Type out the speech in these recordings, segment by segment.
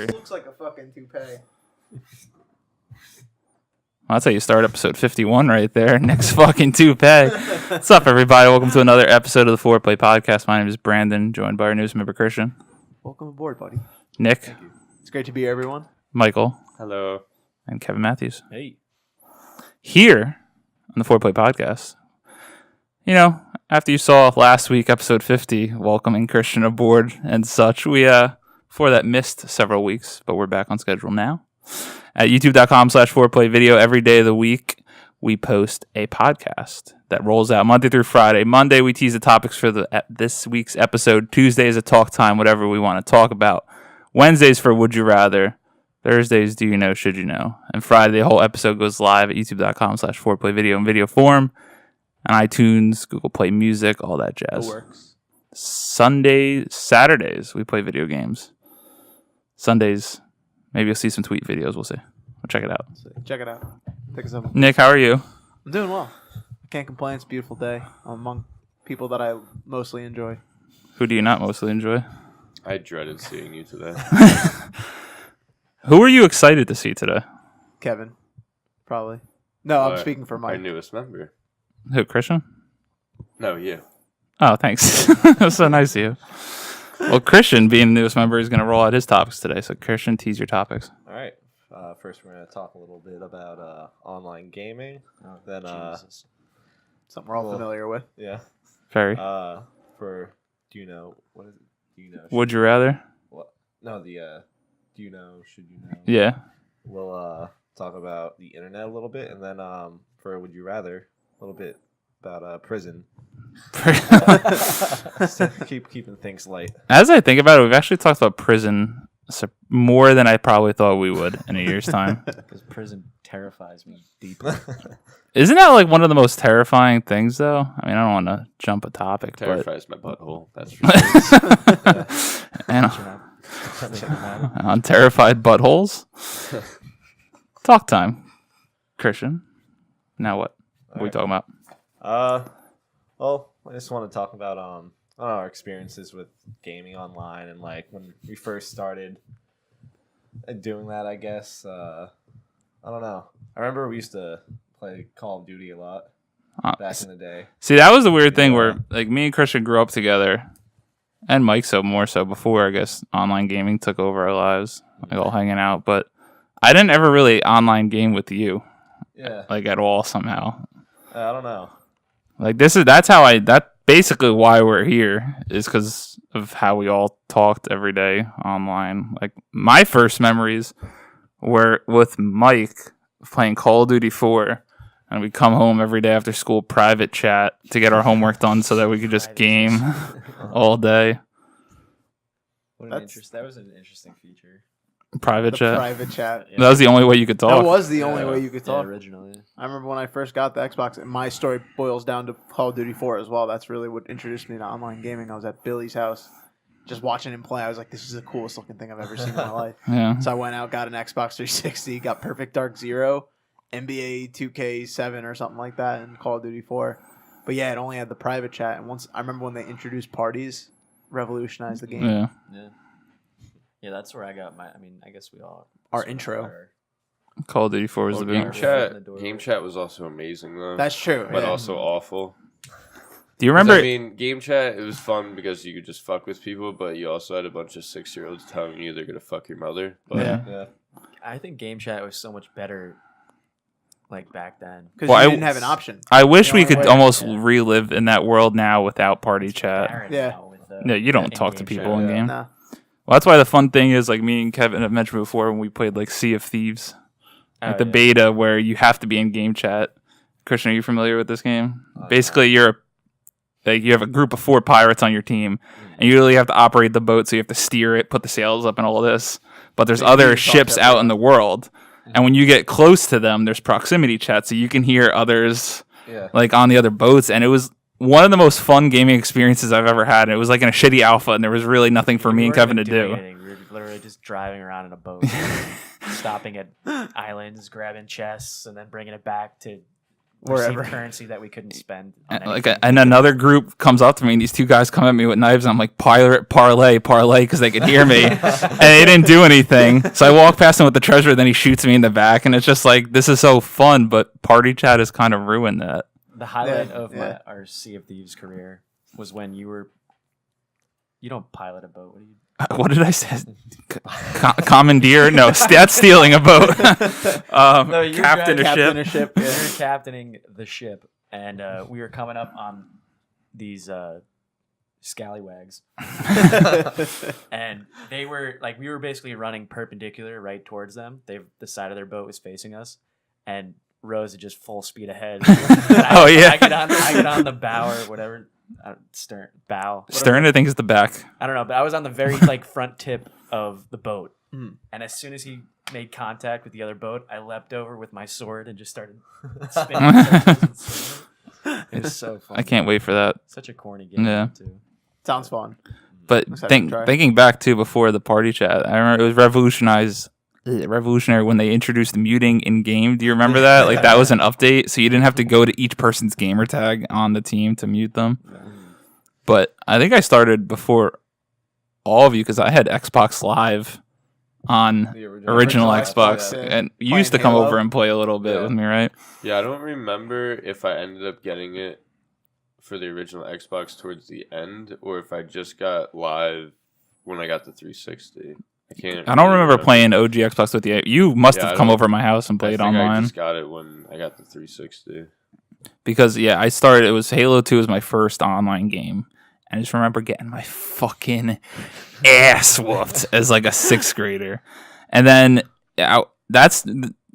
It looks like a fucking toupee. That's how you start episode 51 right there. Next fucking toupee. What's up, everybody? Welcome to another episode of the Foreplay Podcast. My name is Brandon, joined by our newest member, Christian. Welcome aboard, buddy. Nick. Thank you. It's great to be here, everyone. Michael. Hello. And Kevin Matthews. Hey. Here on the Foreplay Podcast. You know, after you saw last week, episode 50, welcoming Christian aboard and such, we, before that, missed several weeks, but we're back on schedule now. At youtube.com/4playvideo, every day of the week, we post a podcast that rolls out Monday through Friday. Monday, we tease the topics for this week's episode. Tuesday is a talk time, whatever we want to talk about. Wednesdays for Would You Rather. Thursdays, Do You Know, Should You Know. And Friday, the whole episode goes live at youtube.com/4playvideo in video form. On iTunes, Google Play Music, all that jazz. It works. Saturdays, we play video games. Sundays, maybe you'll see some tweet videos. We'll see. We'll check it out. Check it out. Pick us up. Nick, how are you? I'm doing well. I can't complain. It's a beautiful day. I'm among people that I mostly enjoy. Who do you not mostly enjoy? I dreaded seeing you today. Who are you excited to see today? Kevin, probably. No, I'm speaking for Mike. Our newest member. Who, Christian? No, you. Oh, thanks. That's so nice of you. Well, Christian, being the newest member, is going to roll out his topics today. So, Christian, tease your topics. All right. First, we're going to talk a little bit about online gaming. Then, Something we're all familiar with. Yeah. Very. For do you know what is it? Do you know? Would you rather? What? No, the do you know? Should you know? Yeah. We'll talk about the internet a little bit, and then for would you rather, a little bit about prison. Keeping things light. As I think about it, we've actually talked about prison more than I probably thought we would in a year's time. Because prison terrifies me deeply. Isn't that like one of the most terrifying things, though? I mean, I don't want to jump a topic, Terrifies my butthole. That's for sure. And on terrified buttholes. Talk time, Christian. Now what? What are we talking about? Well, I just want to talk about I don't know, our experiences with gaming online and like when we first started doing that. I guess I don't know. I remember we used to play Call of Duty a lot back in the day. See, that was the weird thing where like me and Christian grew up together, and Mike more so before I guess online gaming took over our lives, like all hanging out. But I didn't ever really online game with you, like at all somehow. I don't know. Like that's basically why we're here is because of how we all talked every day online. Like my first memories were with Mike playing Call of Duty 4, and we'd come home every day after school, private chat to get our homework done so that we could just game all day. That was an interesting feature. Private chat. Private chat. That was the only way you could talk. That was the only way you could talk. Originally. I remember when I first got the Xbox, and my story boils down to Call of Duty 4 as well. That's really what introduced me to online gaming. I was at Billy's house just watching him play. I was like, this is the coolest looking thing I've ever seen in my life. Yeah. So I went out, got an Xbox 360, got Perfect Dark Zero, NBA 2K7 or something like that, and Call of Duty 4. But yeah, it only had the private chat. And once I remember when they introduced parties, revolutionized the game. Yeah. Yeah, that's where I got my. I mean, I guess we all. Our intro. Call of Duty 4 was the game big. chat. Game chat was also amazing though. That's true. But also awful. Do you remember? I mean, game chat, it was fun because you could just fuck with people, but you also had a bunch of 6-year-olds telling you they're going to fuck your mother. But Yeah. I think game chat was so much better, like back then. Because you didn't have an option. I wish we could almost relive in that world now without party chat. Yeah. No, you don't talk to people in game. Nah. Well, that's why the fun thing is, like me and Kevin have mentioned before when we played like Sea of Thieves, like the beta where you have to be in game chat. Christian, are you familiar with this game? Basically, you have a group of 4 pirates on your team, and you really have to operate the boat, so you have to steer it, put the sails up, and all this. But there's other ships out in the world, and when you get close to them, there's proximity chat, so you can hear others like on the other boats, and it was one of the most fun gaming experiences I've ever had. It was like in a shitty alpha, and there was really nothing for me and Kevin to do. We were literally just driving around in a boat, stopping at islands, grabbing chests, and then bringing it back to wherever. received currency that we couldn't spend. On Like anything. and another group comes up to me and these two guys come at me with knives and I'm like parlay because they could hear me and they didn't do anything, so I walk past him with the treasure, then he shoots me in the back, and it's just like, this is so fun, but party chat has kind of ruined that. The highlight Yeah, of yeah. our Sea of Thieves career was when you don't pilot a boat. What do you? What did I say? Commandeer? No, that's stealing a boat. No, you're Captain a Captain a ship. ship. You're Yeah. captaining the ship, and we were coming up on these scallywags, and they were like, we were basically running perpendicular right towards them. The side of their boat was facing us, and Rose is just full speed ahead. Oh, yeah. I get on the bow or whatever. Stern bow. Stern, I think, is the back. I don't know, but I was on the very like front tip of the boat, Mm. and as soon as he made contact with the other boat, I leapt over with my sword and just started spinning. circles and swinging. It was so fun. I can't wait for that. Such a corny game Yeah. too. Sounds fun. But Excited to try. thinking back to before the party chat, I remember it was revolutionary when they introduced muting in game. Do you remember that? Like, that was an update, so you didn't have to go to each person's gamer tag on the team to mute them. But I think I started before all of you because I had Xbox Live on The original Xbox, yeah. and you used to Playing come Halo. over and play a little bit Yeah. with me, right? Yeah, I don't remember if I ended up getting it for the original Xbox towards the end, or if I just got live when I got the 360. I can't. I don't really remember playing OG Xbox with you. You must Yeah, have I come don't- over to my house and played I think I online. just got it when I got the 360. Because I started. It was Halo 2 was my first online game, and I just remember getting my fucking ass whooped as like a 6th grader, and then that's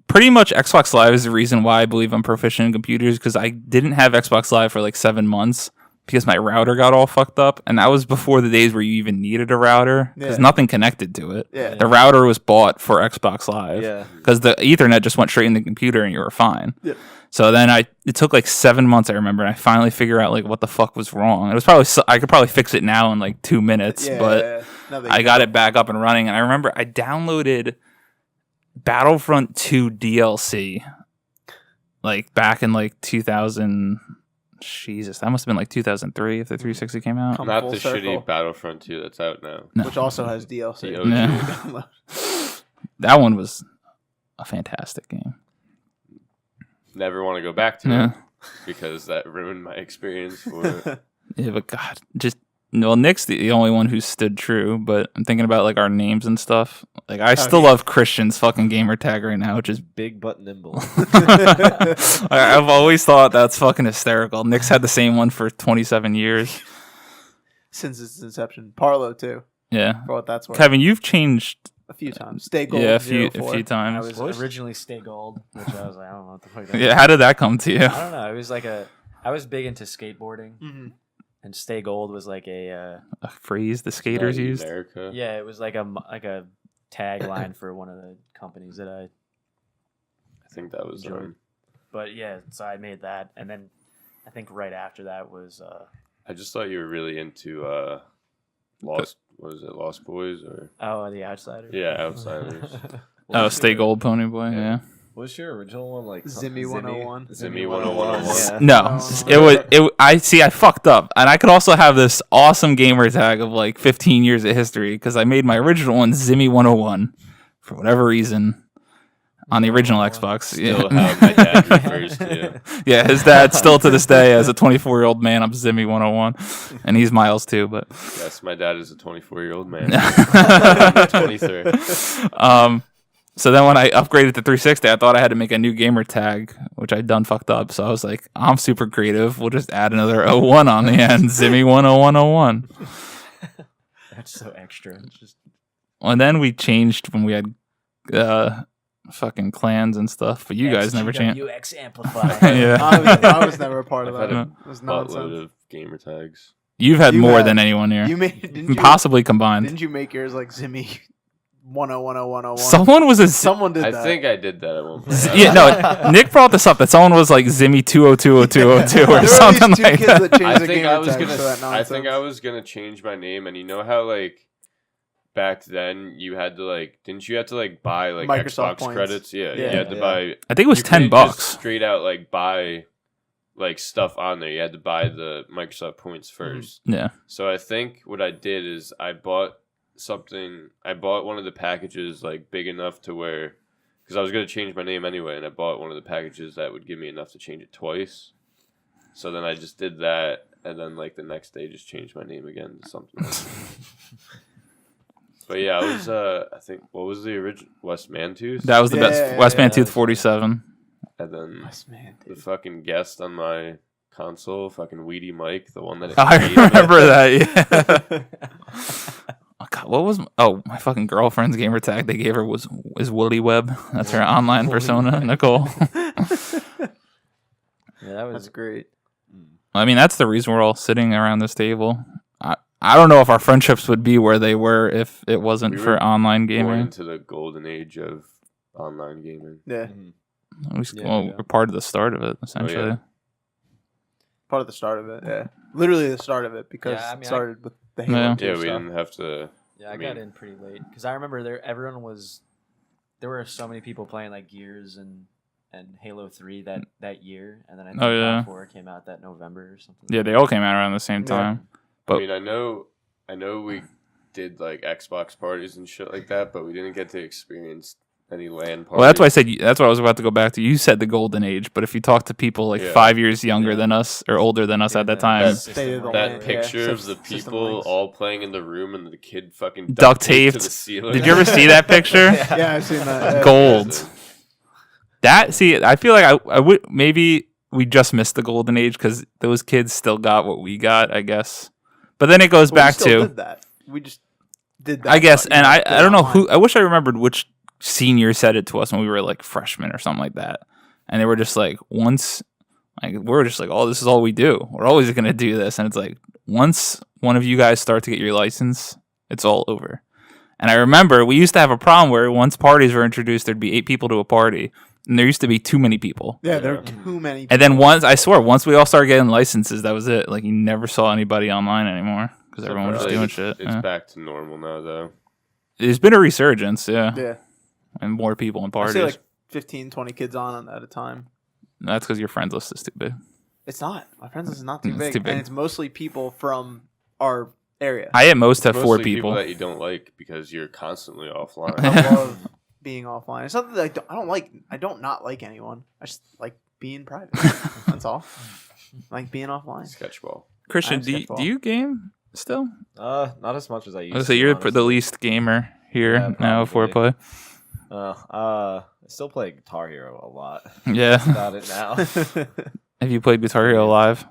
pretty much Xbox Live is the reason why I believe I'm proficient in computers, because I didn't have Xbox Live for like 7 months because my router got all fucked up, and that was before the days where you even needed a router because Yeah. nothing connected to it. Yeah. The router was bought for Xbox Live. Yeah. Because the Ethernet just went straight in the computer and you were fine. Yep. So then it took like 7 months, I remember, and I finally figured out like what the fuck was wrong. It was probably I could probably fix it now in like 2 minutes, Yeah, but yeah. No big I deal. got it back up and running. And I remember I downloaded Battlefront 2 DLC like back in like 2000. Jesus, that must have been like 2003 if the 360 came out. Come Not full the circle. shitty Battlefront 2 that's out now. No. Which also has DLC. The OG. Yeah. That one was a fantastic game. Never want to go back to Yeah. it because that ruined my experience for it. Yeah, but God, Nick's the only one who stood true, but I'm thinking about like our names and stuff. Like, I still love Christian's fucking gamer tag right now, which is Big but nimble. I've always thought that's fucking hysterical. Nick's had the same one for 27 years. Since its inception. Parlo too, Yeah. for what that's worth. Kevin, you've changed A few times. Stay gold. a few 04. a few I times. was originally Stay Gold, which I was like, I don't know what the fuck. That Yeah, how did that come to you? I don't know. It was like I was big into skateboarding, Mhm. and Stay Gold was like a A phrase the skaters Not used. America. yeah, it was like a tagline for one of the companies that I. I think that was Jordan. But yeah, so I made that, and then I think right after that was I just thought you were really into Lost. What is it? Lost Boys or The Outsider. yeah, Outsiders. Oh, Stay Gold Pony Boy. Yeah. Yeah. What's your original one like? Zimmy 101. Zimmy 101. Yeah. No, I fucked up, and I could also have this awesome gamer tag of like 15 years of history because I made my original one Zimmy 101 for whatever reason on the original Xbox. Still Yeah. how my dad refers to you. Yeah, his dad still to this day as a 24-year-old man. I'm Zimmy 101, and he's Miles too. But Yes, my dad is a 24-year-old man. I'm 23. So then when I upgraded to 360, I thought I had to make a new gamer tag, which I'd done fucked up. So I was like, I'm super creative. We'll just add another 01 on the end. Zimmy 10101. That's so extra. It's just And then we changed when we had fucking clans and stuff, but you guys never changed. UX Amplify. Yeah. I was never a part of I've that. had It was Buttload nonsense. of gamer tags. You've had You more had- than anyone here. You made didn't you, Possibly combined. Didn't you make yours like Zimmy 1010101? Someone was a Someone did I that. think I did that at one point. yeah, no. Nick brought this up that someone was like Zimmy 2020202 There or were at something least two like kids that. that changed I the think gamer I was tags gonna. for that I think I nonsense. was gonna change my name, and you know how like back then you had to like, didn't you have to like buy like Microsoft Xbox points. credits? Yeah, you Yeah, had to yeah. buy. I think it was you couldn't $10. just straight out like buy like stuff on there. You had to buy the Microsoft points first. Yeah. So I think what I did is I bought one of the packages like big enough to where, because I was going to change my name anyway, and I bought one of the packages that would give me enough to change it twice. So then I just did that, and then like the next day just changed my name again to something else. But yeah, I was I think, what was the original? West Mantooth? That was the best. West Mantooth 47. And then West Man, the dude. fucking guest on my console, fucking Weedy Mike, the one that I remember that. Yeah. Oh, God, what was? My fucking girlfriend's gamer tag they gave her was Woody Webb. That's her online persona, Nicole. Yeah, that was That's great. I mean, that's the reason we're all sitting around this table. I don't know if our friendships would be where they were if it wasn't We for were online born gaming. into the golden age of online gaming. Yeah, We're part of the start of it, essentially. yeah. part of the start of it. Yeah, literally the start of it because Yeah, I mean, it started with the Yeah. Halo 2 Yeah, we stuff. didn't have to. Yeah, I I got mean- in pretty late because I remember everyone was. There were so many people playing like Gears and Halo 3 that year, and then I think Oh, yeah. God 4 came out that November or something. Yeah, they all came out around the same Yeah. time. But- I mean, I know we did like Xbox parties and shit like that, but we didn't get to experience any LAN parties. Well, that's why I said that's what I was about to go back to. You said the golden age, but if you talk to people like Yeah. 5 years younger Yeah. than us or older than us Yeah, at that the time, system State of the link. that land, picture yeah. of the System people links. all playing in the room and the kid fucking Duct taped to taped. the ceiling. did you ever see that picture? Yeah, I've seen that. Yeah. Gold. I feel like I would maybe we just missed the golden age because those kids still got what we got, I guess. But then it goes But we back still to did that. We just did that. I guess, but, you and know, I did don't know online. who. I wish I remembered which senior said it to us when we were like freshmen or something like that. And they were just like, we're just like, oh, this is all we do. We're always gonna do this. And it's like, once one of you guys start to get your license, it's all over. And I remember we used to have a problem where once parties were introduced, there'd be 8 people to a party, and there used to be too many people. Yeah, there are too many. And then people. once we all started getting licenses, that was it. Like you never saw anybody online anymore because So everyone was I just feel doing like shit. It's Yeah. back to normal now, though. There's been a resurgence, yeah, Yeah, and more people in I parties. see like 15, 20 kids on at a time. That's because your friends list is too big. It's not. My friends is not too It's big, too big. and it's mostly people from our area. I at most have 4 Mostly people. that you don't like because you're constantly offline. I love being offline. It's not that I don't like. I don't not like anyone. I just like being private. That's all. I like being offline. Sketchball. Christian, I'm do sketchball. you game still? Not as much as I used I to. say you're the honestly. least gamer here Yeah, now of probably. foreplay. I still play Guitar Hero a lot. Yeah. About it now. Have you played Guitar Hero live?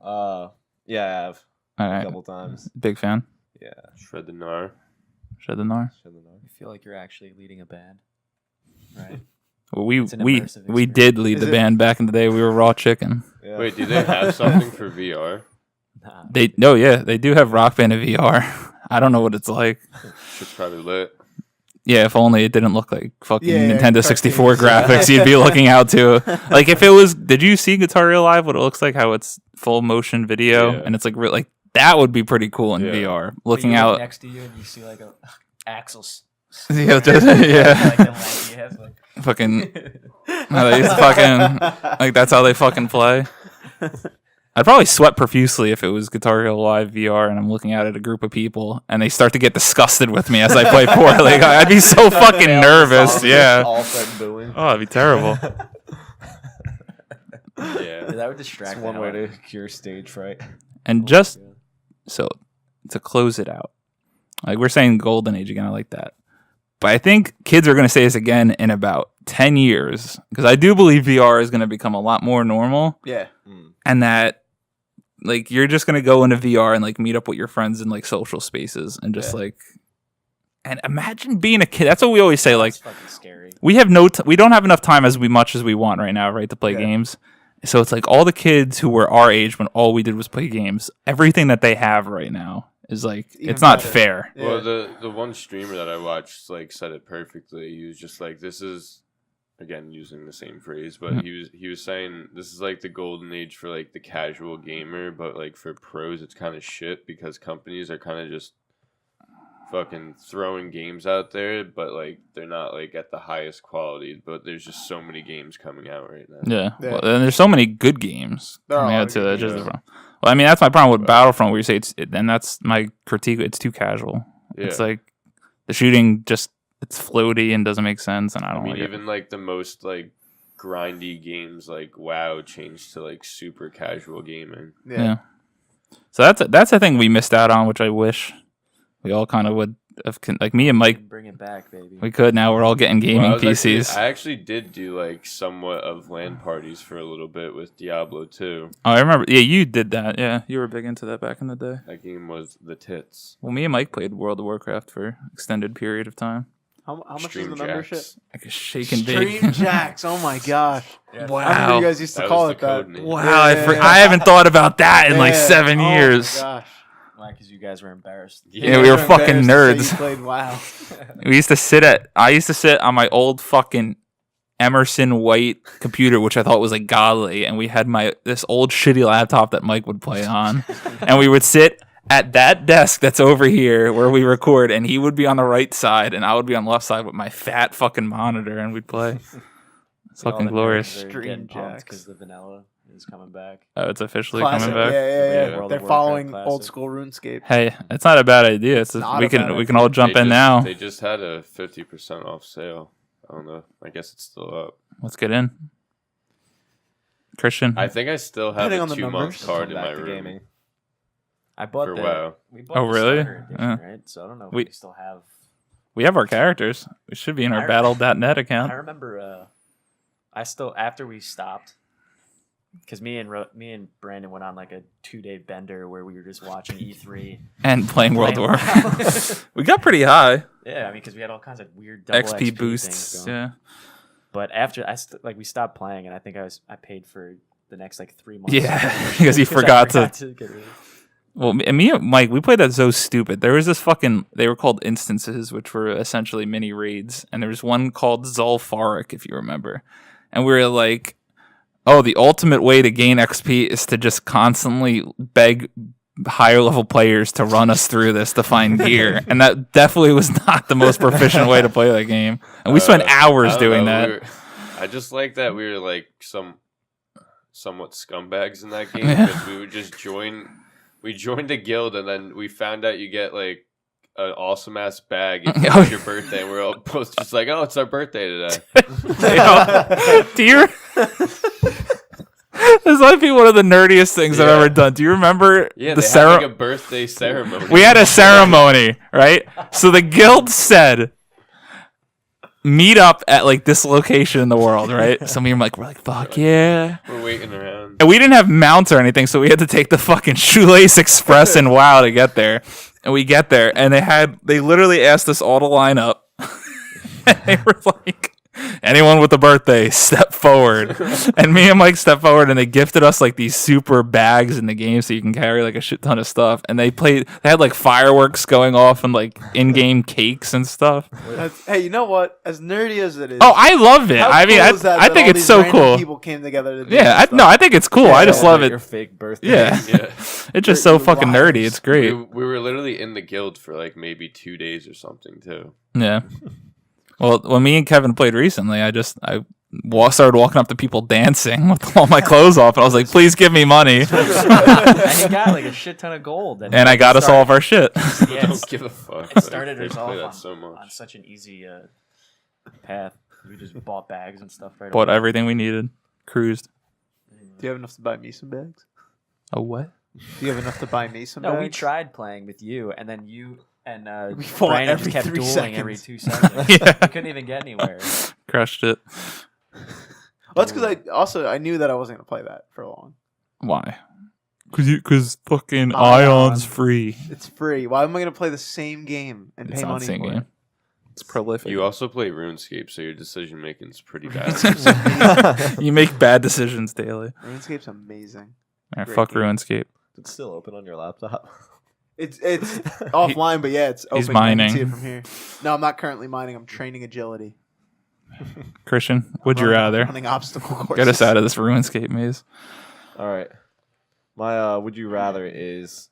Yeah, I have All a right. couple times. Big fan. Yeah. Shred the gnar. Shed the gnar. Shouldn't know. You feel like you're actually leading a band, right? Well, we It's an we immersive we experience. did lead Is the it- band back in the day. We were Raw Chicken. Yeah. Wait, do they have something for VR? Nah. They do have Rock Band in VR. I don't know what it's like. Shit's probably lit. Yeah, if only it didn't look like fucking Yeah, Nintendo 64 cartoons. graphics you'd be looking out to. Like if it was, did you see Guitar Hero Live? What it looks like, how it's full motion video, Yeah. and it's like like that would be pretty cool in Yeah. VR. But Looking you look out, next to you and you see like a Axel's. Yeah, just- yeah. fucking, how they fucking like that's how they fucking play. I'd probably sweat profusely if it was Guitar Hero Live VR and I'm looking out at a group of people and they start to get disgusted with me as I play poorly. I'd be so fucking nervous. Yeah. All start booing. Oh, it'd be terrible. Yeah. That would distract It's me. one way to cure stage fright. And just so to close it out, like we're saying golden age again, I like that. But I think kids are going to say this again in about 10 years because I do believe VR is going to become a lot more normal Yeah. and that like you're just going to go into VR and like meet up with your friends in like social spaces and just Yeah. like and imagine being a kid. That's what we always say like That's fucking scary. we have we don't have enough time as much as we want right now, right, to play Yeah. games. So it's like all the kids who were our age when all we did was play games, everything that they have right now is like Even it's not better. fair. Yeah. Well, the one streamer that I watched like said it perfectly. He was just like, "This is." Again, using the same phrase, but he was saying this is like the golden age for like the casual gamer, but like for pros, it's kind of shit because companies are kind of just fucking throwing games out there, but like they're not like at the highest quality. But there's just so many games coming out right now. Yeah. Yeah. Well, and there's so many good games There are coming a lot out of too. good That's just games. the problem. Well, I mean, that's my problem with But- Battlefront, where you say and that's my critique. It's too casual. Yeah. It's like the shooting just it's floaty and doesn't make sense, and I I don't mean, like even like the most like grindy games like WoW changed to like super casual gaming. it. Yeah. Yeah. So that's a thing we missed out on, which I wish we all kind of would have. Like me and Mike, Bring it back, baby. we could. Now we're all getting gaming Well, PCs. I actually did do like somewhat of LAN parties for a little bit with Diablo 2. Oh, I remember. Yeah, you did that. Yeah, you were big into that back in the day. That game was the tits. Well, me and Mike played World of Warcraft for an extended period of time. How much is Stream the membership? Jacks. Like a shake and bake. Stream Jacks. Oh my gosh. Yeah. I remember Wow. you guys used to That call was it the that. code name. Wow, Yeah. I haven't thought about that in like Yeah. 7 Oh years. my gosh. Why? Because you guys were embarrassed. Yeah, we were fucking embarrassed to say nerds. You played WoW. I used to sit on my old fucking Emerson White computer, which I thought was like godly, and we had this old shitty laptop that Mike would play on, and we would sit at that desk that's over here where we record, and he would be on the right side, and I would be on the left side with my fat fucking monitor, and we'd play. It's All fucking the glorious. nerds are Stream getting pumped Jacks. because the vanilla is coming back. Oh, it's officially Classic. coming back. Yeah. Yeah. World They're of Warcraft following classic. old school RuneScape. Hey, it's not a bad idea. It's Not we a can bad we can all jump in now. They just had a 50% off sale. I don't know. I guess it's still up. Let's get in. Christian. I think I still have Depending a on the 2-month numbers. card in Come my back to room. gaming. I bought For the. WoW. We bought Oh, the really? starter edition, right? So I don't know if We- we still have. We have our characters. We should be in our I- battle.net I account. remember. I still after we stopped, because me and Brandon went on like a 2-day bender where we were just watching E3. And playing World of Playing Warcraft. We got pretty high. Yeah, I mean, because we had all kinds of weird double XP things boosts. going. Yeah. But after we stopped playing, and I think I paid for the next like 3 months. Yeah, because you I forgot to. get rid of it. Well, me and Mike, we played that so stupid. There was this they were called instances, which were essentially mini raids. And there was one called Zulfaric, if you remember. And we were like, oh, the ultimate way to gain XP is to just constantly beg higher level players to run us through this to find gear. And that definitely was not the most proficient way to play that game. And we spent hours I don't doing know, that. I just like that we were like somewhat scumbags in that game Yeah. because we would just join. We joined a guild and then we found out you get like an awesome ass bag if it's your birthday. And we're all both just like, oh, it's our birthday today. Do you? This might be one of the nerdiest things I've Yeah. ever done. Do you remember Yeah, the they had ceremony? like a birthday ceremony. We had a ceremony, right? So the guild said, meet up at like this location in the world, right? So me and Mike were like, fuck yeah. We're waiting around. And we didn't have mounts or anything, so we had to take the fucking Shoelace Express in WoW to get there. And we get there, and they literally asked us all to line up. And they were like, anyone with a birthday, step forward. And me and Mike stepped forward, and they gifted us like these super bags in the game so you can carry like a shit ton of stuff. And they had like fireworks going off and like in-game cakes and stuff. Hey, you know what? As nerdy as it is, Oh, I love it. how I mean, cool is that I that think all it's these so random cool. People came together to do Yeah, this no, stuff. I think it's cool. I just love Your it. fake birthday. Yeah. Yeah. It's just so Your fucking lives. nerdy. It's great. We were literally in the guild for like maybe 2 days or something too. Yeah. Well, when me and Kevin played recently, I started walking up to people dancing with all my clothes off, and I was like, "Please give me money." And he got like a shit ton of gold. And I got us all of our shit. Yeah, Don't give a fuck. it started They us play off that on, so much. on such an easy path. We just bought bags and stuff right Bought away. everything we needed. Cruised. Do you have enough to buy me some bags? Oh, what? Do you have enough to buy me some No, bags? we tried playing with you, and then you and We fought Brandon every just kept 3 dueling every seconds. 2 seconds. Yeah. We couldn't even get anywhere. Crushed it. Well, that's because I knew that I wasn't gonna play that for long. Why? Because fucking Ion. Ion's free. It's free. Why am I gonna play the same game and It's pay not the money same for game. it? It's prolific. You also play RuneScape, so your decision making is pretty bad. You make bad decisions daily. RuneScape's amazing. All right, Great fuck game. RuneScape. It's still open on your laptop. It's offline, but yeah, it's open. He's I can mining. see it from here. No, I'm not currently mining. I'm training agility. Christian, would you Running- rather? running obstacle courses? Get us out of this RuneScape maze. All right. My would you rather is,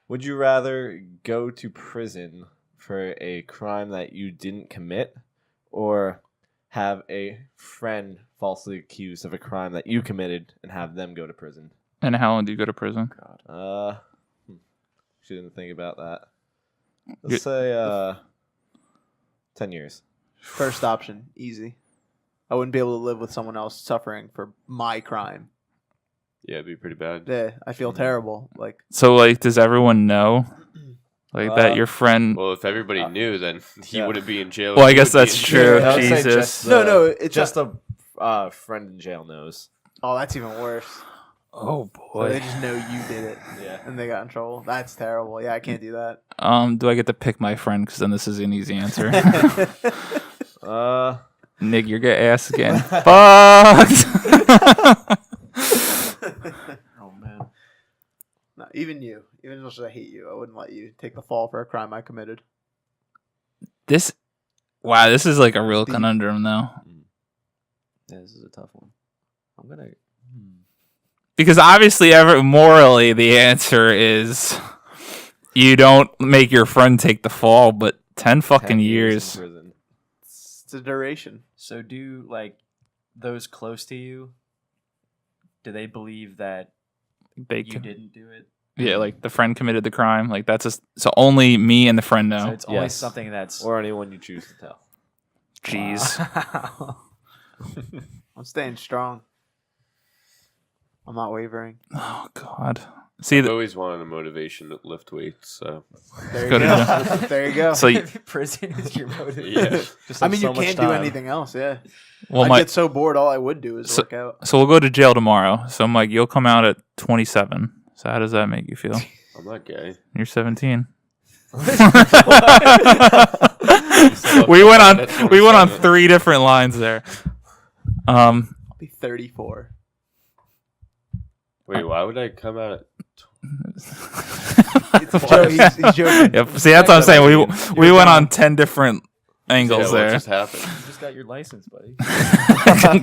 would you rather go to prison for a crime that you didn't commit, or have a friend falsely accused of a crime that you committed and have them go to prison? And how long do you go to prison? Shouldn't think about that. Let's say 10 years. First option, easy. I wouldn't be able to live with someone else suffering for my crime. Yeah, it'd be pretty bad. Yeah, I feel terrible. Like, So, like, does everyone know? Like, that your friend... Well, if everybody knew, then he wouldn't be in jail. Well, I He guess would be that's in true. jail. I would say Jesus. just No, it's just a friend in jail knows. oh, that's even worse. Oh, So they just know you did it, Yeah. and they got in trouble. That's terrible. Yeah, I can't do that. Do I get to pick my friend? Because then this is an easy answer. Nick, you're getting ass again. Fucked. Oh man. No, even you. Even as much as I hate you, I wouldn't let you take the fall for a crime I committed. This is like a real Deep. conundrum, though. Yeah, this is a tough one. I'm gonna. Because obviously, morally, the answer is you don't make your friend take the fall, but 10 fucking 10 years. in prison. It's a duration. So do like those close to you? Do they believe that They you can, didn't do it? yeah, like the friend committed the crime. Like so only me and the friend So know. it's only Yes. something that's. Or anyone you choose to tell. Jeez. Wow. I'm staying strong. I'm not wavering. Oh God. See, I've always wanted a motivation to lift weights, so There you Go to go. There you go. so you, Prison is your motive. yeah. Just I have mean, so you much can't do time. anything else. Yeah. well, I Mike. get so bored. All I would do is work out. So we'll go to jail tomorrow. So Mike, you'll come out at 27. So how does that make you feel? I'm not gay. You're 17. we went on 3 different lines there. I'll be 34. Wait, why would I come out at It's a joke. He's joking. Yep. See, that's what I'm saying. We went on 10 different angles what there. just happened? You just got your license, buddy.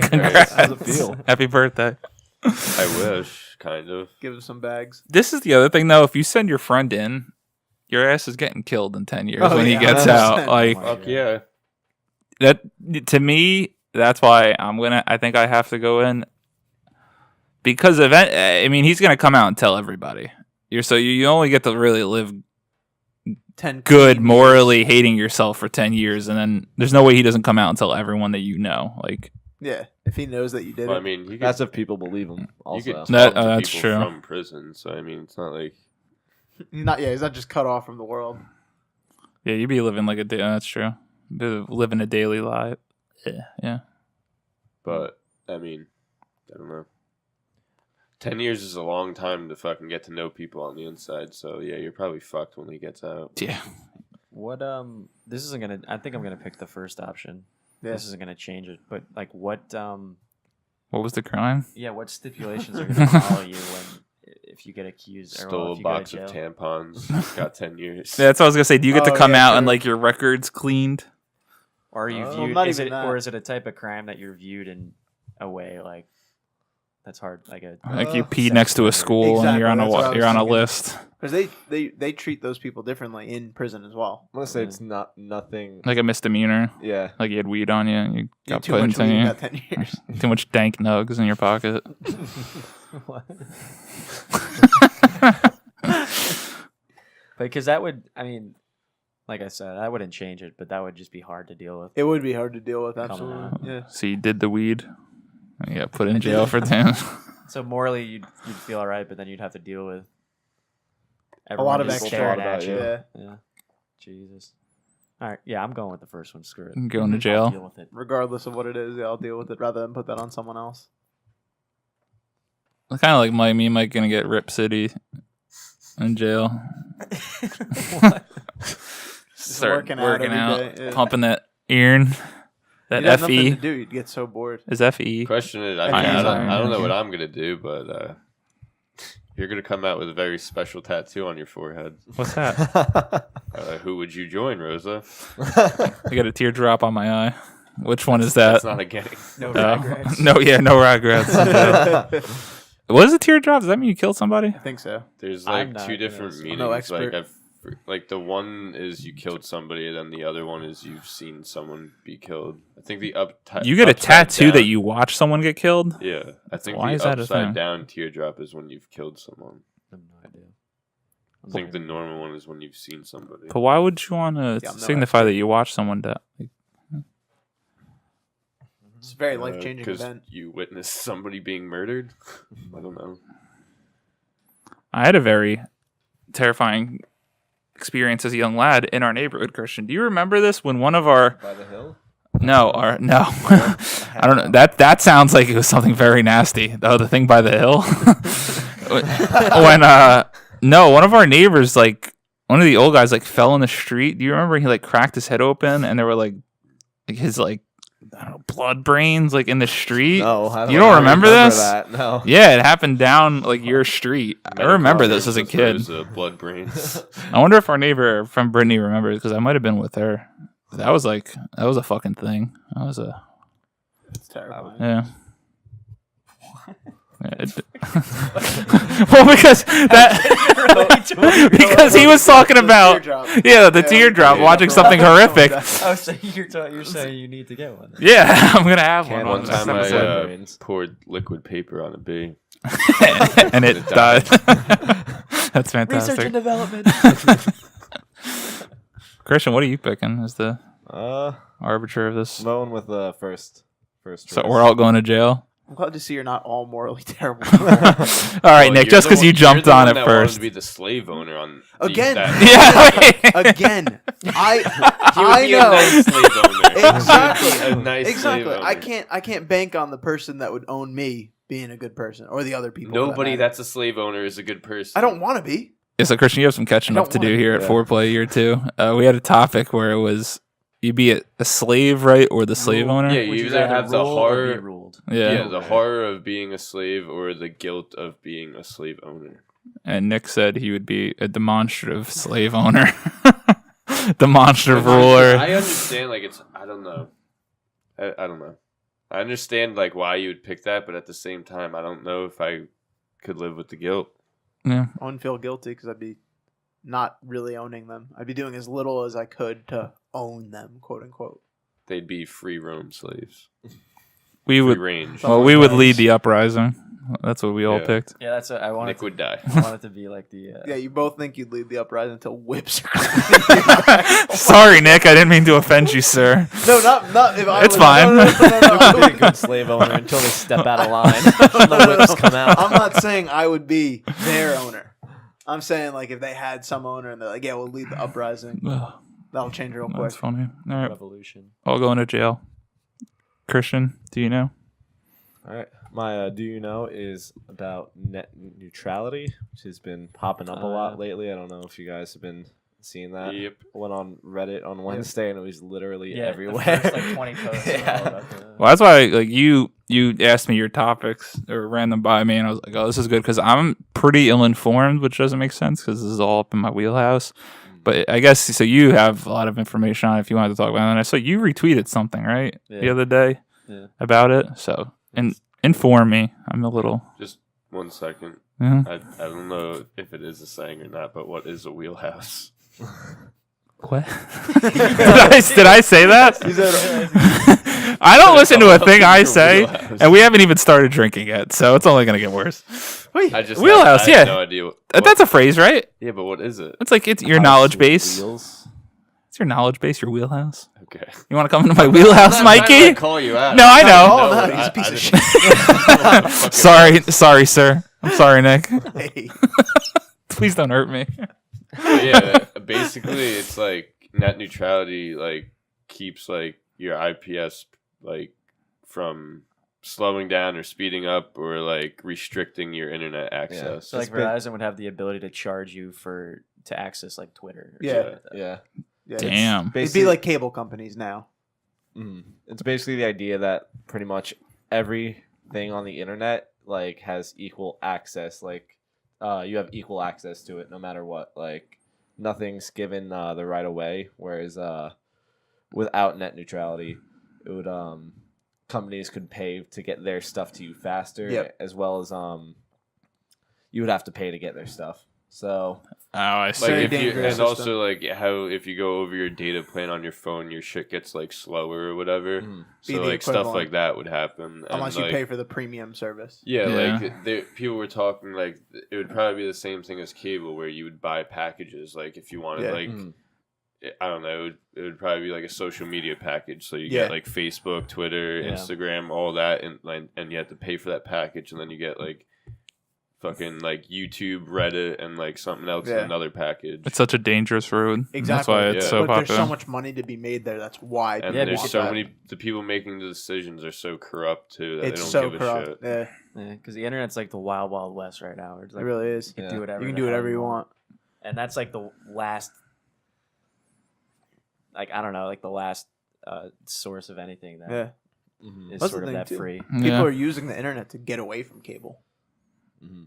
Congrats. How's it feel? Happy birthday. I wish, kind of. Give him some bags. This is the other thing, though. If you send your friend in, your ass is getting killed in 10 years Oh, when he yeah, gets 100%. out. Like my Fuck God. yeah. that to me, that's why I think I have to go in because he's gonna come out and tell everybody. You only get to really live 10 good, clean morally years. hating yourself for 10 years, and then there's no way he doesn't come out and tell everyone that you know. Like Yeah. If he knows that you did Well, I it. mean, you That's could, if people believe him. you Also, could That- talk to that's people true. from prison, so I mean, it's not like He's not just cut off from the world. yeah, you'd be living like a day. That's true. Living a daily life. Yeah. But I mean, I don't know. 10 years is a long time to fucking get to know people on the inside. So yeah, you're probably fucked when he gets out. Yeah. What this isn't gonna. I think I'm gonna pick the first option. Yeah. This isn't gonna change it. But like, what What was the crime? Yeah, what stipulations are gonna follow you if you get accused or Stole if a you go to box of jail? tampons. Got 10 years. Yeah, that's what I was gonna say. Do you get to Oh, come yeah, out and true. like your records cleaned? Or are you Well, viewed? not Is even it that. or is it a type of crime that you're viewed in a way like that's hard? Like a Like you Uh, peed next to a school and you're on Exactly, that's what I was you're on a thinking. list. Because they treat those people differently in prison as well. I'm gonna say it's not nothing. Like a misdemeanor. Yeah. Like you had weed on you and you You got too put in much weed, 10 you years. got 10 years. Too much dank nugs in your pocket. what? Because that would, I mean, like I said, I wouldn't change it, but that would just be hard to deal with. It would be hard to deal with, Come absolutely. on. Yeah. So you did the weed. And you got put in I did jail it. for 10. So morally, you'd feel all right, but then you'd have to deal with A lot of everyone just extra. staring about at you. you. Yeah. Yeah. Jesus. All right. Yeah, I'm going with the first one. Screw it. Going to I'll jail. deal with it. Regardless of what it is, yeah, I'll deal with it rather than put that on someone else. Kind of like me and Mike gonna get Rip City in jail. What? Start working working out out, every day, yeah. pumping that iron. That You'd have nothing FE to do. You'd get so bored. is FE. Question is, I I don't know know. what I'm gonna do, but you're gonna come out with a very special tattoo on your forehead. What's that? Who would you join, Rosa? I got a teardrop on my eye. Which one is that? That's not a gang. No Oh. regrets. No, yeah, no regrets. What is a teardrop? Does that mean you killed somebody? I think so. There's I'm like not two gonna different say. meanings. No expert. Like like the one is you killed somebody, and then the other one is you've seen someone be killed. I think the You get a upside tattoo down, that you watch someone get killed? Yeah, I think Why the is that a thing? upside down teardrop is when you've killed someone. I have no idea. I think the normal one is when you've seen somebody. But why would you want to Yeah, I'm no signify expert. that you watch someone die? Like, It's a very life changing Because event. you witnessed somebody being murdered. I don't know. I had a very terrifying experience as a young lad in our neighborhood, Christian. Do you remember this when one of our By the hill? no. I don't know. That sounds like it was something very nasty. Oh, the thing by the hill. When no, one of our neighbors, like one of the old guys, like fell in the street. Do you remember he like cracked his head open and there were like his like I don't know blood brains like in the street? No, You don't remember this? That. No. Yeah, it happened down like your street. I remember this as a kid. Blood brains. I wonder if our neighbor from Brittany remembers because I might have been with her. That was a fucking thing. That was a It's terrifying. yeah. Well, because because he was talking about the teardrop watching something horrific. Oh, so you're saying you need to get one. Yeah, I'm gonna have Can't one. One time Some I blood brains. poured liquid paper on a bee. And it died. That's fantastic. Research and development. Christian, what are you picking as the I'm arbiter of this? going with the first So choice. we're all going to jail. I'm glad to see you're not all morally terrible. All right, Well, Nick. you're Just the because one- you jumped you're the on one it that wanted first. to be the slave owner on Again. Yeah. Again, He I would be a know nice slave owner. exactly. A nice Exactly. slave owner. I can't bank on the person that would own me being a good person or the other people. for that Nobody matter. that's a slave owner is a good person. I don't want to be. Yeah, so Christian, you have some catching I up don't to do wanna- here at yeah. Foreplay Year 2. We had a topic where it was you'd be a slave, right, or the slave owner. Yeah, you either have the rule or be horror. ruled. Yeah, the horror of being a slave or the guilt of being a slave owner. And Nick said he would be a demonstrative slave owner, demonstrative I ruler. understand, like it's. I don't know. I don't know. I understand like why you would pick that, but at the same time, I don't know if I could live with the guilt. Yeah, I wouldn't feel guilty because I'd be not really owning them. I'd be doing as little as I could to own them, quote unquote. They'd be free roam slaves, we free would. range. Well, we would lead the uprising. That's what we all Yeah. picked. Yeah, that's what I wanted. Nick would die. I wanted to be like the. Yeah, you both think you'd lead the uprising until whips are Sorry, Nick. I didn't mean to offend you, sir. No, not if I It's was, fine. No, You could be a good slave owner until they step out of line. The whips come out. I'm not saying I would be their owner. I'm saying like if they had some owner and they're like, yeah, we'll lead the uprising. Ugh, That'll change real quick. that's funny. All right, revolution. I'll go into jail. Christian, do you know? All right. My do you know is about net neutrality, which has been popping up a lot lately. I don't know if you guys have been seeing that. Yep. I went on Reddit on Wednesday and it was literally Yeah, everywhere. The first, like 20 posts. Are all about the- Well, that's why like you asked me your topics or ran them by me, and I was like, oh, this is good because I'm pretty ill informed, which doesn't make sense because this is all up in my wheelhouse. But I guess so. You have a lot of information on it if you wanted to talk about it. And I saw you retweeted something right the Yeah. other day Yeah. about it. So and inform me. I'm a little. Just 1 second. Yeah. I don't know if it is a saying or not, but what is a wheelhouse? What? did I say that? I don't listen to a thing I say, and we haven't even started drinking yet, so it's only gonna get worse. I just Wheelhouse, I yeah. have no idea. That's a phrase, right? Yeah, but what is it? It's like it's your knowledge base. It's your knowledge base, your wheelhouse. Okay. You want to come into my wheelhouse, Mikey? Call you out. No, I know. Oh, no, he's a piece of shit. Sorry, sir. I'm sorry, Nick. Hey. Please don't hurt me. But yeah, basically, it's like net neutrality, like keeps like your IPS like from slowing down or speeding up or like restricting your internet access. So like It's been- Verizon would have the ability to charge you to access like Twitter. Or Yeah. something like that. Yeah. Yeah, Damn. It'd be like cable companies now. It's basically the idea that pretty much everything on the internet like has equal access. Like you have equal access to it no matter what. Like nothing's given the right of way. Whereas without net neutrality, it would companies could pay to get their stuff to you faster, Yep. as well as you would have to pay to get their stuff. So Oh, I see. Very Like if you, dangerous and also system. like how if you go over your data plan on your phone, your shit gets like slower or whatever. Be So the like stuff equivalent. like that would happen. Unless and, you like, pay for the premium service. Yeah, Yeah. like people were talking like it would probably be the same thing as cable, where you would buy packages. Like if you wanted Yeah. like I don't know, it would probably be like a social media package. So you Yeah. get like Facebook, Twitter, Yeah. Instagram, all that, and you have to pay for that package, and then you get like fucking like YouTube, Reddit, and like something else in Yeah. another package. It's such a dangerous road. Exactly. That's why it's Yeah. so but popular. there's so much money to be made there. That's why. And people Yeah, there's want so that. many. The people making the decisions are so corrupt too that It's they so don't give a corrupt. shit. Yeah, Yeah, because the internet's like the wild, wild west right now. It's it like really is. you can Yeah. do whatever. You can the do hell whatever you want. and that's like the last. Like I don't know, like the last source of anything that Yeah. is That's sort the of thing, that too. free. People Yeah. are using the internet to get away from cable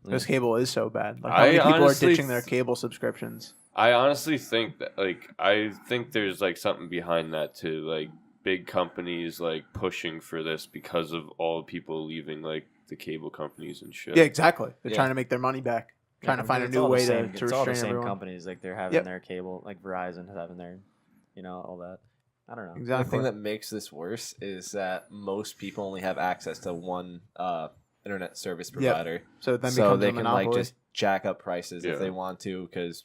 because cable is so bad. Like how I many people are honestly ditching their cable subscriptions? I honestly think that I think there's like something behind that too. Like big companies like pushing for this because of all people leaving like the cable companies and shit. Yeah, exactly. They're Yeah. trying to make their money back. Trying to find a It's new all the way same- to it's all the restrain same everyone. companies. Like they're having Yep. their cable, like Verizon having their, all that. I don't know. The Exactly. thing that makes this worse is that most people only have access to one internet service Yep. provider, So then so becomes they a can monopoly. like just jack up prices Yeah. if they want to, because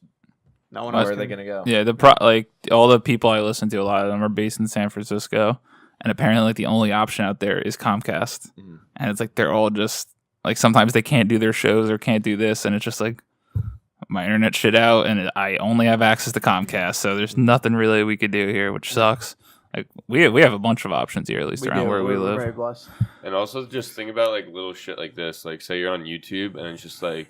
no one where else are they can- gonna go? Yeah, like all the people I listen to, a lot of them are based in San Francisco, and apparently like the only option out there is Comcast, Mhm. and it's like they're all just like sometimes they can't do their shows or can't do this, and it's just like my internet shit out, and I only have access to Comcast, so there's nothing really we could do here, which sucks. Like we have a bunch of options here, at least around do. where we We're live. very blessed. And also just think about like little shit like this. Like say you're on YouTube and it's just like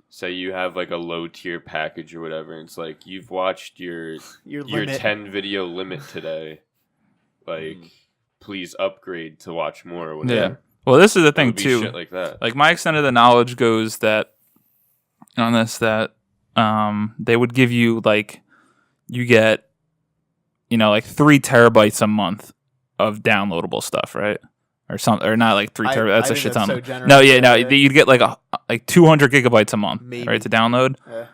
say you have like a low tier package or whatever, and it's like you've watched your Your limit. 10 video limit today. Like please upgrade to watch more or whatever. Yeah. Well, this is the It thing would be too. shit like that. Like my extent of the knowledge goes that on this that they would give you like you get like 3 terabytes a month of downloadable stuff, right? Or something, or not like 3 I- terabytes. That's I a think shit that's ton. so generous. No, yeah, no, Yeah. you'd get like 200 gigabytes a month, Maybe. right, to download. Yeah.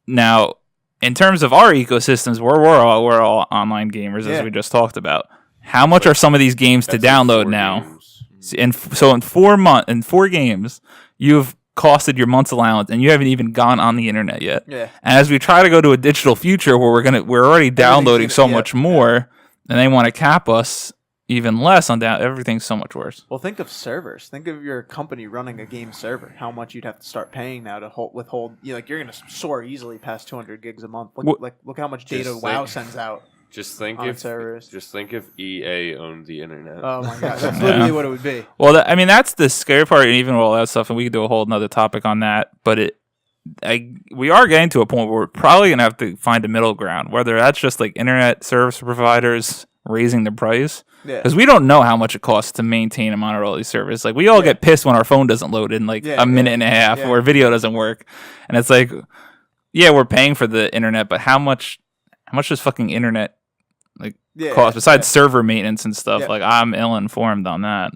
Now, in terms of our ecosystems, we're all online gamers, Yeah. as we just talked about. How much are some of these games to That's like download 4 now? games. So in 4 games, you've costed your month's allowance, and you haven't even gone on the internet yet. Yeah. And as we try to go to a digital future where we're already downloading so gonna- much yeah, more, and they want to cap us even less on that, everything's so much worse. Well, think of servers. Think of your company running a game server. How much you'd have to start paying now to withhold. You're going to soar easily past 200 gigs a month. Look how much data Just WoW think- sends out. Just think On if servers. EA owned the internet. Oh my god, that's Yeah. literally what it would be. Well, that's the scary part, and even with all that stuff, and we could do a whole another topic on that. But we are getting to a point where we're probably gonna have to find a middle ground, whether that's just like internet service providers raising the price, Yeah. because we don't know how much it costs to maintain and monitor all these servers. Like we all get pissed when our phone doesn't load in like Yeah, a minute and a half, yeah. or video doesn't work, and it's like, yeah, we're paying for the internet, but how much does fucking internet Yeah. cost besides server maintenance and stuff? Yeah. Like I'm ill informed on that.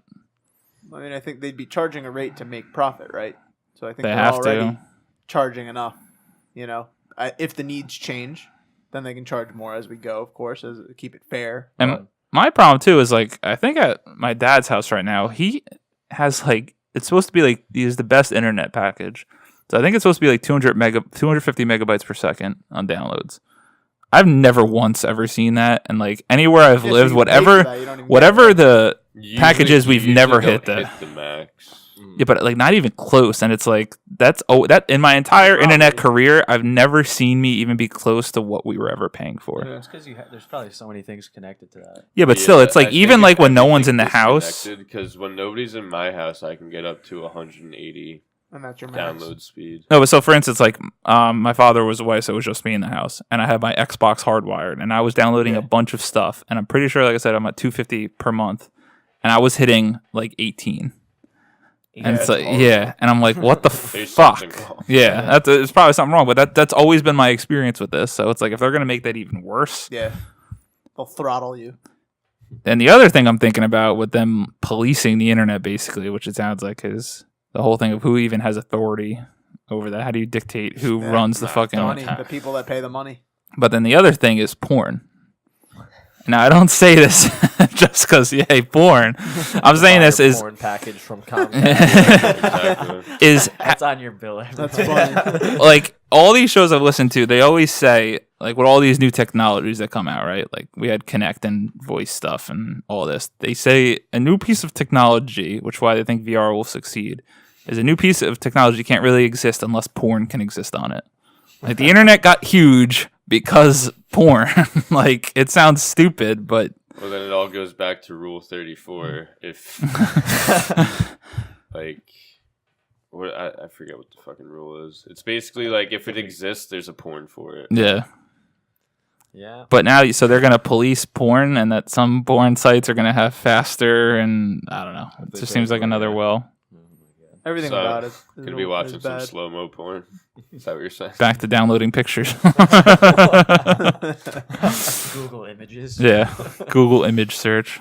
I mean, I think they'd be charging a rate to make profit, right? So I think They they're have already to. charging enough. If the needs change, then they can charge more as we go. Of course, as keep it fair. And my problem too is like I think at my dad's house right now, he has like it's supposed to be like he has the best internet package. So I think it's supposed to be like 250 megabytes per second on downloads. I've never once ever seen that, and like anywhere I've Yeah, so lived, you pay for that, you don't even whatever get it. the Usually- packages, we've usually never don't hit that. hit the max. Yeah, but like not even close, and it's like that in my entire Probably. internet career, I've never seen me even be close to what we were ever paying for. Yeah. It's because there's probably so many things connected to that. Yeah, but still, it's like I even think like if when no one's in the everything house. because when nobody's in my house, I can get up to 180 And that's your max. download speed. No, but so for instance, like my father was away, so it was just me in the house, and I had my Xbox hardwired, and I was downloading a bunch of stuff, and I'm pretty sure, like I said, I'm at 250 per month, and I was hitting like 18. And it's like, yeah, and I'm like, what the There's fuck? something wrong. Yeah, it's probably something wrong, but that's always been my experience with this. So it's like if they're gonna make that even worse. Yeah. They'll throttle you. And the other thing I'm thinking about with them policing the internet, basically, which it sounds like, is the whole thing of who even has authority over that? How do you dictate who Yeah, runs the fucking money, the people that pay the money. But then the other thing is porn. Now I don't say this just because porn. I'm saying Buy this your is porn package from Comcast. Exactly. is That's on your bill. That's funny. like all these shows I've listened to, they always say, like, with all these new technologies that come out, right? Like we had Connect and voice stuff and all this. They say a new piece of technology, which why they think VR will succeed, is a new piece of technology can't really exist unless porn can exist on it. Like the internet got huge because porn. Like it sounds stupid, but Well, then it all goes back to Rule 34. If like, what I forget what the fucking rule is. It's basically like if it exists, there's a porn for it. yeah. Yeah. But now, so they're gonna police porn, and that some porn sites are gonna have faster, and I don't know. It just seems like another well. Everything So, about it. Gonna be watching some slow mo porn. Is that what you're saying? Back to downloading pictures. Google Images. Yeah, Google image search.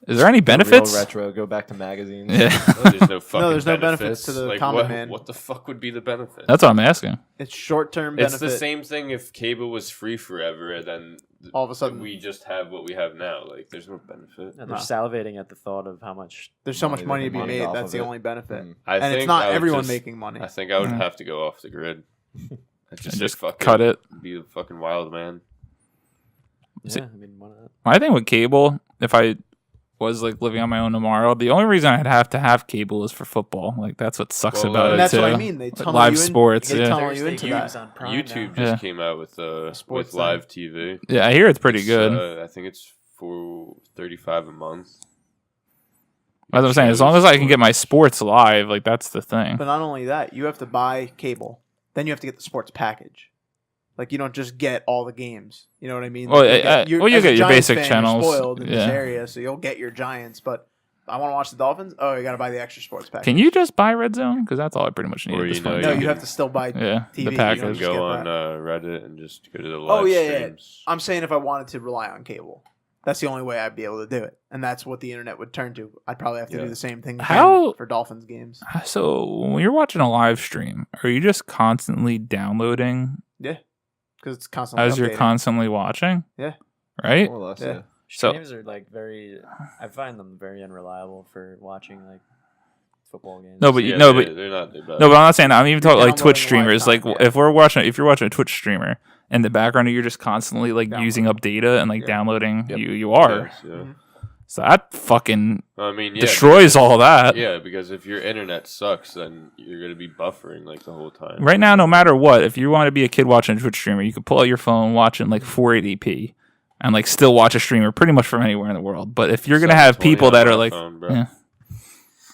Is there any benefits? Real retro. Go back to magazines. Yeah, Oh, there's no fucking there's no benefits to the like, common man. What the fuck would be the benefit? that's what I'm asking. It's short-term benefit. It's the same thing if cable was free forever and then All of a sudden, we just have what we have now. Like, there's no benefit. And No. they're salivating at the thought of how much. there's so much money to be money made. off That's of the it. only benefit. Mm. I And think it's not I would everyone just- making money. I think I would Yeah. have to go off the grid. I'd And say just fucking cut it. Be a fucking wild man. See- Yeah, I mean, why not? My thing with cable, if I was like living on my own tomorrow, the only reason I'd have to have cable is for football. Like that's what sucks Well, about and it And that's too. what I mean. They Like tunnel live you in, sports, They yeah. tunnel you Thursday into games that. on Prime YouTube now. just Yeah. came out with Sports live TV. Yeah, I hear it's pretty It's, good. I think it's for $35 a month. As I'm saying, as long as I can get my sports live, like that's the thing. But not only that, you have to buy cable. Then you have to get the sports package. Like you don't just get all the games. You know what I mean? Well, Like, you as a get your Giants basic fan, channels, You're spoiled in this yeah. area, so you'll get your Giants. But I want to watch the Dolphins. Oh, you got to buy the extra sports package. Can you just buy Red Zone? Because that's all I pretty much need Or, at this you know, point. No, you you have to still buy. yeah, TV, the you package. don't You just go get on that. Reddit and just go to the live Oh yeah, yeah. streams. I'm saying if I wanted to rely on cable, that's the only way I'd be able to do it, and that's what the internet would turn to. I'd probably have to Yeah. do the same thing again How- for Dolphins games. So when you're watching a live stream, are you just constantly downloading Because it's constantly as you're updating. constantly watching? Yeah. Right? More or less, Yeah. yeah. So- Streams are like very. I find them very unreliable for watching like football games. No, but Yeah, no, they're- but they're not. They're bad. no, but I'm not saying that. I'm even talking like Twitch downloading live streamers. Like time, yeah. if you're watching a Twitch streamer in the background, you're just constantly like using up data and like Yeah. downloading. Yep. You are. Yes, yeah. Mhm. So that fucking I mean, yeah, destroys all that. Yeah, because if your internet sucks, then you're gonna be buffering like the whole time. Right now, no matter what, if you want to be a kid watching a Twitch streamer, you could pull out your phone, watch it in like 480p, and like still watch a streamer pretty much from anywhere in the world. But if you're gonna have 720 people on that are my like, phone, bro. yeah.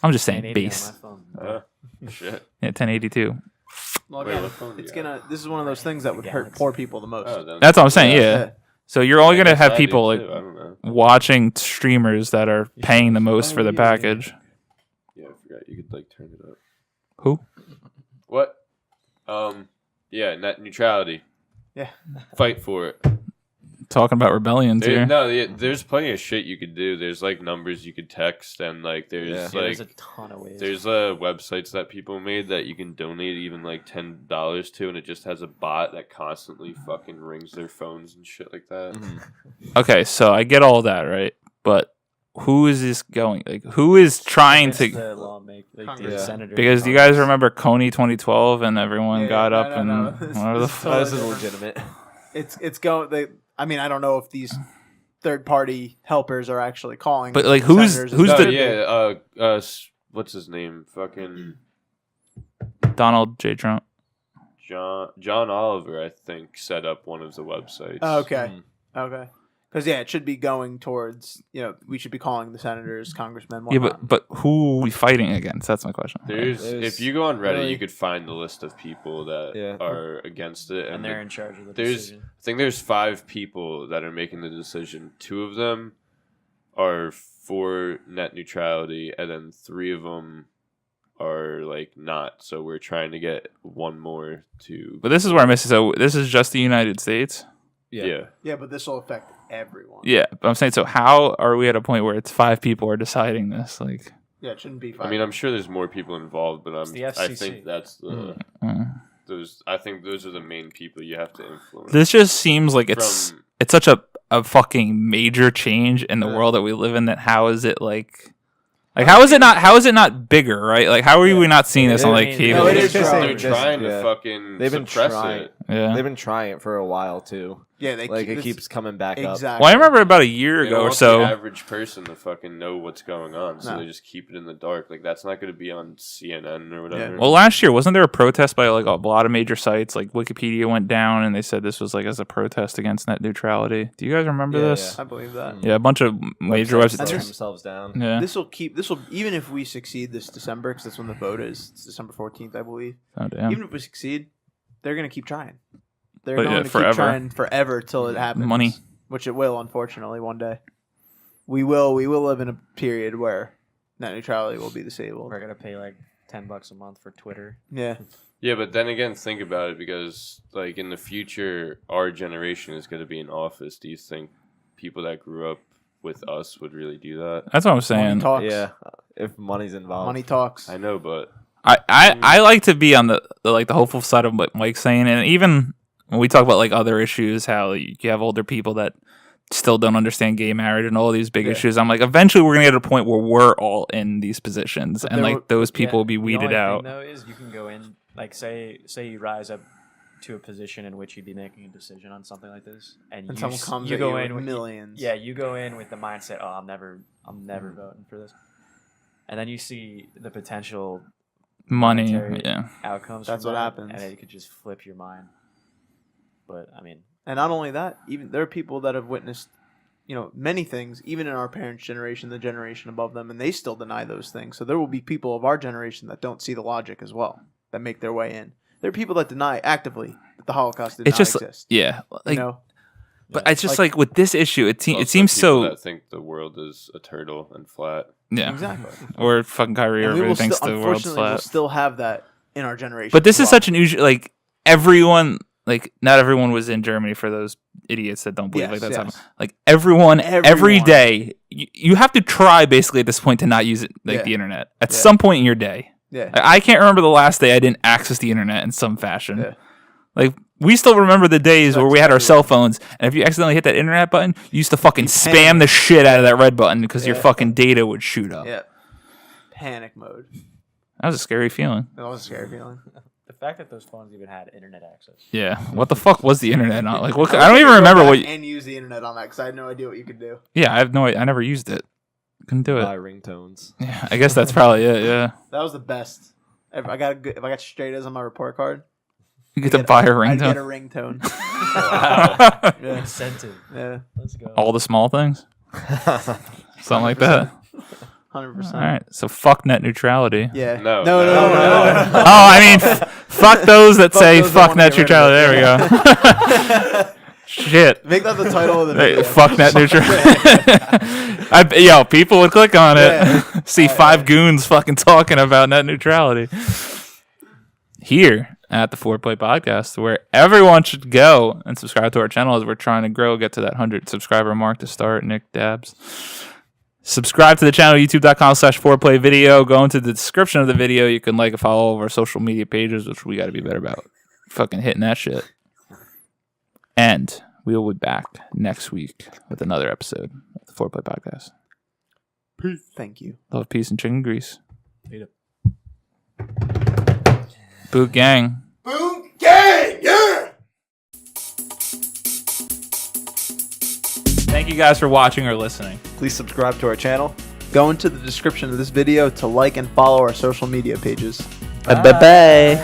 I'm just saying 1080 on base, my phone. Shit. yeah, 1082. Well, Wait, again, what phone do it's you gonna. This is one of those things that would hurt Galaxy. poor people the most. Oh, then- That's what I'm saying. Yeah. So you're only I gonna guess have I do people like too, I don't know. watching streamers that are paying the most Oh, for the yeah, yeah. package. Yeah, I forgot you could like turn it up. Who? What? Yeah, net neutrality. Yeah. Fight for it. Talking about rebellions There, here. no, there's plenty of shit you could do. There's like numbers you could text, and like there's Yeah. Yeah, like there's a ton of ways. there's websites that people made that you can donate even like $10 to, and it just has a bot that constantly fucking rings their phones and shit like that. Okay, so I get all that, right? But who is this going? Like, who is trying Against to? the lawmaker, like Congress. the Yeah. senator. Because do you guys remember Coney 2012 and everyone Yeah, got no, up no, and no. This- whatever the this is fuck. Oh, this is Totally legitimate. It's going. I mean, I don't know if these third party helpers are actually calling. But, like, who's- senators who's and the- stuff. yeah, what's his name? Fucking Donald J. Trump. John Oliver, I think, set up one of the websites. Oh, okay. Mm. Okay. Because it should be going towards. We should be calling the senators, congressmen. Yeah, Whatnot. but who are we fighting against? That's my question. There's There's if you go on Reddit, really- you could find the list of people that Yeah. are against it, and they're in charge of the there's decision. I think there's 5 people that are making the decision. 2 of them are for net neutrality, and then 3 of them are like not. So we're trying to get one more to. But this is where I miss it. So this is just the United States? Yeah. yeah, but this will affect everyone. Yeah. But I'm saying, so how are we at a point where it's 5 people are deciding this? Like, Yeah, it shouldn't be 5. I mean, I'm sure there's more people involved, but It's the I FCC. think that's the those. I think those are the main people you have to influence. This just seems like it's such a fucking major change in the world that we live in. That how is it like how is it not bigger, right? Like how are we not seeing this on like cable? No, it is They're growing. trying to fucking They've been suppress trying. it. Yeah. They've been trying it for a while too. Yeah, It keeps coming back up. exactly. Well, I remember about a year They ago don't or want so. the average person to fucking know what's going on, so No. they just keep it in the dark. Like that's not going to be on CNN or whatever. Well, last year wasn't there a protest by like a lot of major sites? Like Wikipedia went down, and they said this was like as a protest against net neutrality. Do you guys remember Yeah, this? I believe that. Yeah, a bunch of major Websites websites. turn themselves down. Yeah. This will even if we succeed this December, because that's when the vote is. It's December 14th, I believe. Oh damn. Even if we succeed, they're gonna keep trying. They're But going yeah, to forever. keep trying forever till it happens. Money. Which it will, unfortunately, one day. We will live in a period where net neutrality will be disabled. We're gonna pay like $10 a month for Twitter. Yeah. Yeah, but then again, think about it because, like, in the future, our generation is going to be in office. Do you think people that grew up with us would really do that? That's what I'm Money saying. talks. Yeah, if money's involved. Money talks. I know, but I like to be on the like the hopeful side of what Mike's saying, and even when we talk about like other issues, how you have older people that still don't understand gay marriage and all these big Yeah. issues. I'm like, eventually we're gonna get to a point where we're all in these positions, But and there like were- those people Yeah, will be the weeded only out. Thing, though, is you can go in like say you rise up to a position in which you'd be making a decision on something like this, and And you someone s- comes you at go you in with with millions. Yeah, you go in with the mindset, oh, I'm never voting for this, and then you see the potential Money, monetary yeah. outcomes. That's from what that, happens. and it could just flip your mind. But I mean, And not only that, even there are people that have witnessed, many things, even in our parents' generation, the generation above them, and they still deny those things. So there will be people of our generation that don't see the logic as well, that make their way in. There are people that deny actively that the Holocaust did It's not just exist. yeah, like, you know? but it's just like with this issue, it also seems people so that think the world is a turtle and flat. yeah, Exactly. or fucking Kyrie And we Irving will thinks still, the world's unfortunately, we'll flat. still have that in our generation. But this as is well. such an usual like everyone. Like not everyone was in Germany for those idiots that don't believe like Yes, that's yes. happening. Like every Everyone. day, you have to try basically at this point to not use it like Yeah. the internet at Yeah. some point in your day. Yeah. I can't remember the last day I didn't access the internet in some fashion. Yeah. Like we still remember the days where That's we had our everyone. cell phones, and if you accidentally hit that internet button, you used to fucking spam the shit out of that red button because your Yeah. fucking data would shoot up. Yeah. Panic mode. That was a scary feeling. That was a scary feeling. the fact that those phones even had internet access. Yeah. What the fuck was the internet on? Like, what? I don't even remember what. And use the internet on that because I had no idea what you could do. Yeah, I have no. I never used it. Couldn't do it. Buy ringtones. Yeah, I guess that's probably it. Yeah, That was the best. If I got straight A's on my report card, you get to buy a I'd get a ringtone. ringtone. Yeah. Incentive. Yeah. Let's go. All the small things, something like that. 100%. All right, so fuck net neutrality. Yeah. No, No. no. Oh, I mean, fuck those that say those that fuck wanna net get rid neutrality. of There we go. Shit. Make that the title of the Hey, video. fuck net neutrality. Yo, people would click on it. Yeah. See five goons fucking talking about net neutrality. Here at the Foreplay Podcast, where everyone should go and subscribe to our channel as we're trying to grow, get to that 100 subscriber mark to start. Nick Dabs. Subscribe to the channel, youtube.com/4play video. Go into the description of the video. You can like and follow all of our social media pages, which we got to be better about. Fucking hitting that shit. And we will be back next week with another episode of the Foreplay Podcast. Thank you. Love, peace, and chicken grease. Later. Boot gang. Boom gang, yeah. Thank you guys for watching or listening. Please subscribe to our channel. Go into the description of this video to like and follow our social media pages. Bye.